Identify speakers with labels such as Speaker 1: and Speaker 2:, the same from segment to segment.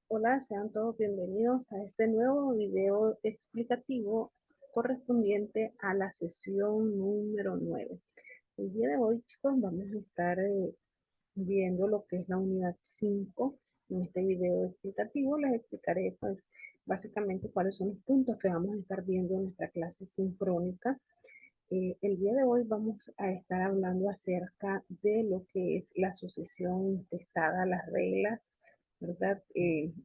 Speaker 1: Hola, sean todos bienvenidos a este nuevo video explicativo correspondiente a la sesión número 9. El día de hoy, chicos, vamos a estar viendo lo que es la unidad 5. En este video explicativo les explicaré, pues, básicamente cuáles son los puntos que vamos a estar viendo en nuestra clase sincrónica. El día de hoy vamos a estar hablando acerca de lo que es la sucesión intestada, las reglas, ¿verdad?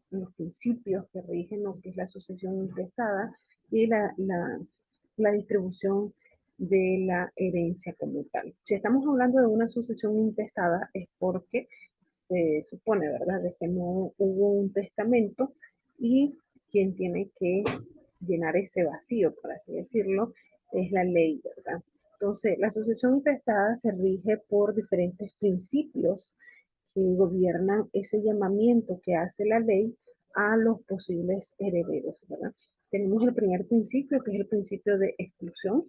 Speaker 1: Los principios que rigen lo que es la sucesión intestada y la distribución de la herencia como tal. Si estamos hablando de una sucesión intestada es porque se supone, ¿verdad?, de que no hubo un testamento y quien tiene que llenar ese vacío, por así decirlo, es la ley, ¿verdad? Entonces, la sucesión intestada se rige por diferentes principios que gobiernan ese llamamiento que hace la ley a los posibles herederos, ¿verdad? Tenemos el primer principio, que es el principio de exclusión.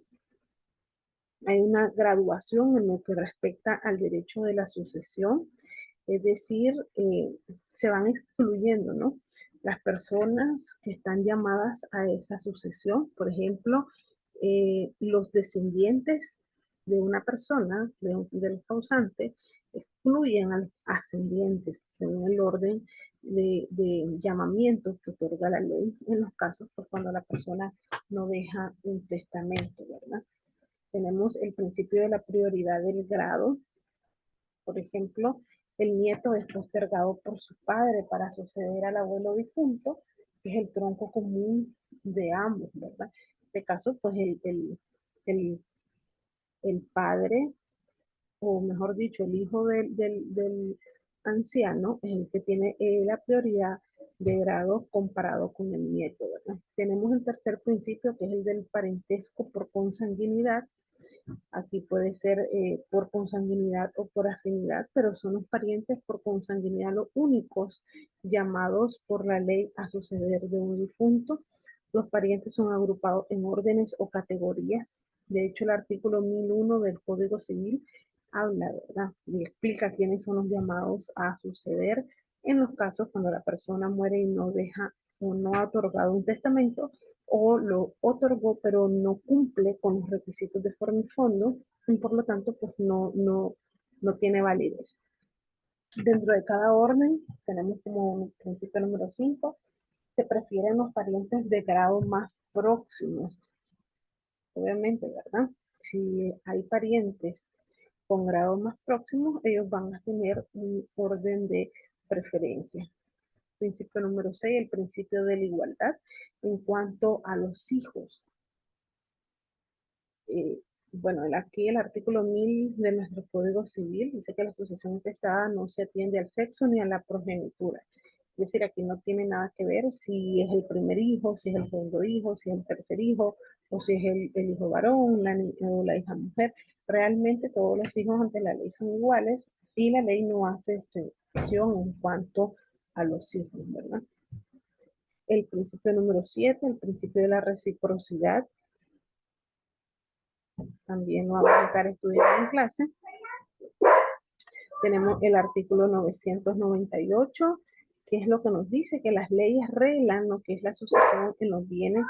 Speaker 1: Hay una graduación en lo que respecta al derecho de la sucesión, es decir, se van excluyendo, ¿no?, las personas que están llamadas a esa sucesión. Por ejemplo, los descendientes de una persona, del causante, excluyen a los ascendientes según el orden de llamamiento que otorga la ley en los casos pues, cuando la persona no deja un testamento, ¿verdad? Tenemos el principio de la prioridad del grado. Por ejemplo, el nieto es postergado por su padre para suceder al abuelo difunto, que es el tronco común de ambos, ¿verdad? En este caso, pues el, el padre, o mejor dicho, el hijo del anciano, es el que tiene la prioridad de grado comparado con el nieto, ¿verdad? Tenemos el tercer principio, que es el del parentesco por consanguinidad. Aquí puede ser por consanguinidad o por afinidad, pero son los parientes por consanguinidad los únicos llamados por la ley a suceder de un difunto. Los parientes son agrupados en órdenes o categorías. De hecho, el artículo 1001 del Código Civil habla, ¿verdad?, y explica quiénes son los llamados a suceder en los casos cuando la persona muere y no deja o no ha otorgado un testamento, o lo otorgó pero no cumple con los requisitos de forma y fondo y por lo tanto pues no tiene validez. Dentro de cada orden tenemos como principio número 5, se prefieren los parientes de grado más próximos. Obviamente, ¿verdad? Si hay parientes con grado más próximos, ellos van a tener un orden de preferencia. Principio número 6, el principio de la igualdad en cuanto a los hijos. Eh, bueno, aquí el artículo 1000 de nuestro Código Civil dice que la sucesión intestada no se atiende al sexo ni a la progenitura. Es decir, aquí no tiene nada que ver si es el primer hijo, si es el segundo hijo, si es el tercer hijo, o si es el hijo varón o la hija mujer. Realmente todos los hijos ante la ley son iguales y la ley no hace excepción en cuanto a los hijos, ¿verdad? El principio número 7, el principio de la reciprocidad, también lo vamos a estar estudiando en clase. Tenemos el artículo 998, que es lo que nos dice que las leyes reglan lo que es la sucesión en los bienes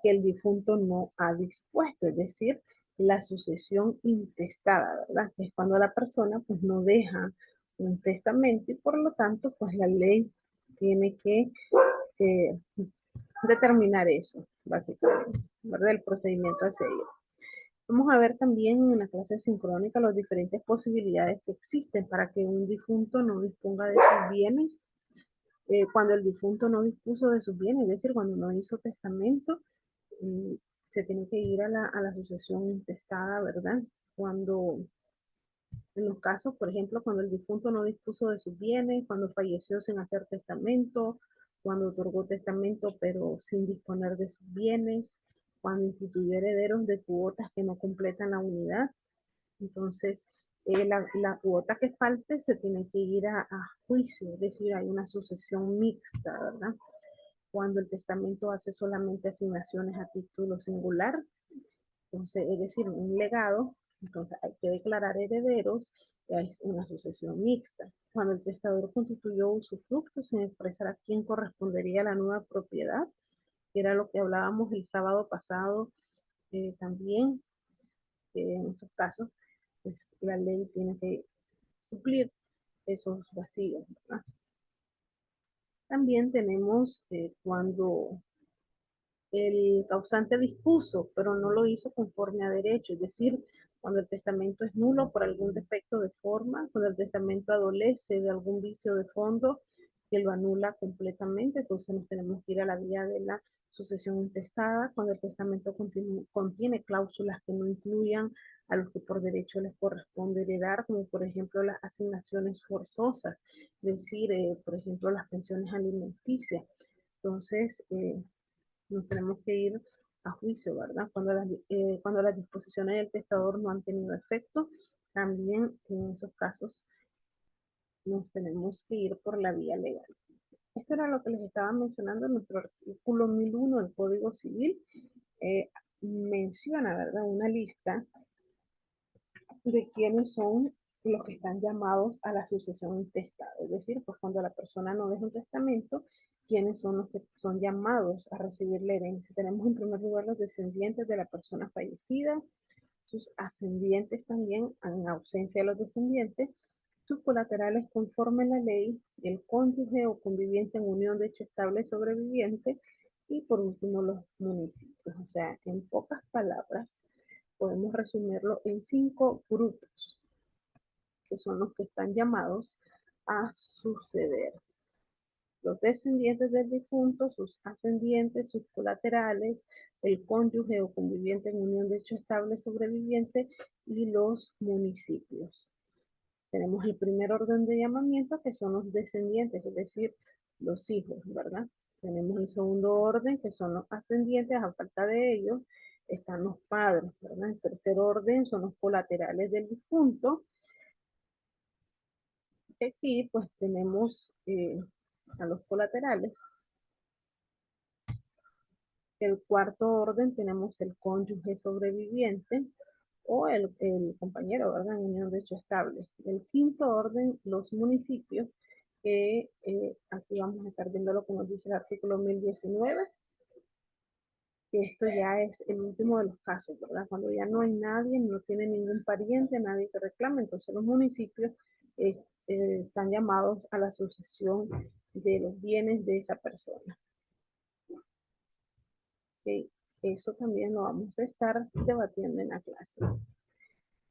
Speaker 1: que el difunto no ha dispuesto, es decir, la sucesión intestada, ¿verdad? Que es cuando la persona pues no deja un testamento y por lo tanto pues la ley tiene que eh, determinar eso, básicamente, ¿verdad? El procedimiento a seguir. Vamos a ver también en la clase sincrónica las diferentes posibilidades que existen para que un difunto no disponga de sus bienes. Cuando el difunto no dispuso de sus bienes, es decir, cuando no hizo testamento, se tiene que ir a la sucesión intestada, ¿verdad? Cuando, en los casos, por ejemplo, cuando el difunto no dispuso de sus bienes, cuando falleció sin hacer testamento, cuando otorgó testamento pero sin disponer de sus bienes, cuando instituyó herederos de cuotas que no completan la unidad. Entonces, la cuota que falte se tiene que ir a juicio, es decir, hay una sucesión mixta, ¿verdad? Cuando el testamento hace solamente asignaciones a título singular, entonces, es decir, un legado, entonces hay que declarar herederos ya es una sucesión mixta. Cuando el testador constituyó usufructo, sin expresar a quién correspondería la nueva propiedad, que era lo que hablábamos el sábado pasado también, en esos casos, pues la ley tiene que suplir esos vacíos, ¿verdad? También tenemos cuando el causante dispuso, pero no lo hizo conforme a derecho, es decir, cuando el testamento es nulo por algún defecto de forma, cuando el testamento adolece de algún vicio de fondo que lo anula completamente, entonces nos tenemos que ir a la vía de la sucesión intestada, cuando el testamento contiene cláusulas que no incluyan a los que por derecho les corresponde heredar, como por ejemplo las asignaciones forzosas, es decir, por ejemplo, las pensiones alimenticias. Entonces, nos tenemos que ir a juicio, ¿verdad? Cuando las disposiciones del testador no han tenido efecto, también en esos casos nos tenemos que ir por la vía legal. Esto era lo que les estaba mencionando en nuestro artículo 1001 del Código Civil. Eh, Menciona, ¿verdad? Una lista de quiénes son los que están llamados a la sucesión intestada. Es decir, pues cuando la persona no deja un testamento, quiénes son los que son llamados a recibir la herencia. Tenemos en primer lugar los descendientes de la persona fallecida, sus ascendientes también, en ausencia de los descendientes, sus colaterales conforme a la ley, el cónyuge o conviviente en unión de hecho estable sobreviviente, y por último los municipios. O sea, en pocas palabras, podemos resumirlo en 5 grupos, que son los que están llamados a suceder. Los descendientes del difunto, sus ascendientes, sus colaterales, el cónyuge o conviviente en unión de hecho estable sobreviviente y los municipios. Tenemos el primer orden de llamamiento, que son los descendientes, es decir, los hijos, ¿verdad? Tenemos el segundo orden, que son los ascendientes, a falta de ellos están los padres, ¿verdad? El tercer orden son los colaterales del difunto. Aquí pues tenemos a los colaterales. El cuarto orden tenemos el cónyuge sobreviviente o el compañero, ¿verdad? En unión de hecho estable. El quinto orden, los municipios, que aquí vamos a estar viendo lo que nos dice el artículo 1019, que esto ya es el último de los casos, ¿verdad? Cuando ya no hay nadie, no tiene ningún pariente, nadie que reclame, entonces los municipios están llamados a la sucesión de los bienes de esa persona. Okay. Eso también lo vamos a estar debatiendo en la clase.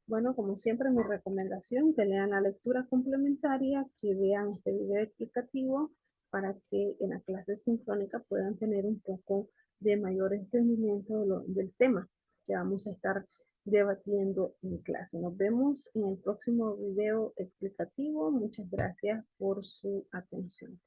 Speaker 1: Bueno, como siempre, mi recomendación, que lean la lectura complementaria, que vean este video explicativo para que en la clase sincrónica puedan tener un poco de mayor entendimiento del tema que vamos a estar debatiendo en clase. Nos vemos en el próximo video explicativo. Muchas gracias por su atención.